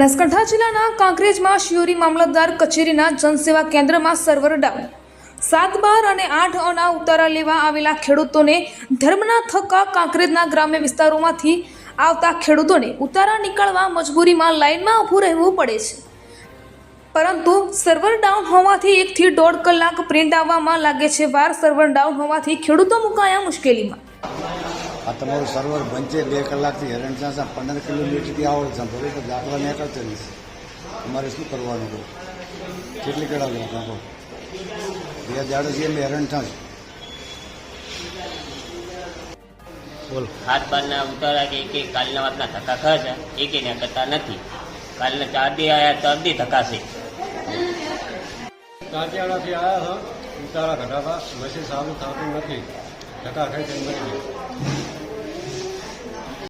બનાસકાંઠા જિલ્લાના કાંકરેજમાં શિયોરી મામલતદાર કચેરીના જનસેવા કેન્દ્રમાં સર્વર ડાઉન 7-12 અને 8 ઉતારા લેવા આવેલા ખેડૂતોને ધર્મના થકા કાંકરેજના ગ્રામ્ય વિસ્તારોમાંથી આવતા ખેડૂતોને ઉતારા નીકળવા મજબૂરીમાં લાઇનમાં ઊભું રહેવું પડે છે, પરંતુ સર્વર ડાઉન હોવાથી 1 થી 1.5 કલાક પ્રિન્ટ આવવામાં લાગે છે। વાર સર્વર ડાઉન હોવાથી ખેડૂતો મુકાયા મુશ્કેલીમાં। આ તમારું સર્વર બંચે 2 કલાકથી હેરાન છે। 15 કિલોમીટરથી આવો છો તો દાખલા નીકળતો નથી, અમારે શું કરવાનું? કેટલી કડાવી નાખો 2 દાડોથી અમે હેરાન થાય। બોલ 7-12 ઉતારા કે એક કાલના વાતના ધક્કા ખાશે, એક ને કરતા નથી। કાલના 4 દી આવ્યા, 4 દી ધક્કા છે। કાંતિયાળાથી આવ્યા હતા, ઉતારા ઘટાતા મશીન સારું થતું નથી, ધક્કા ખાઈ મરી ગયા।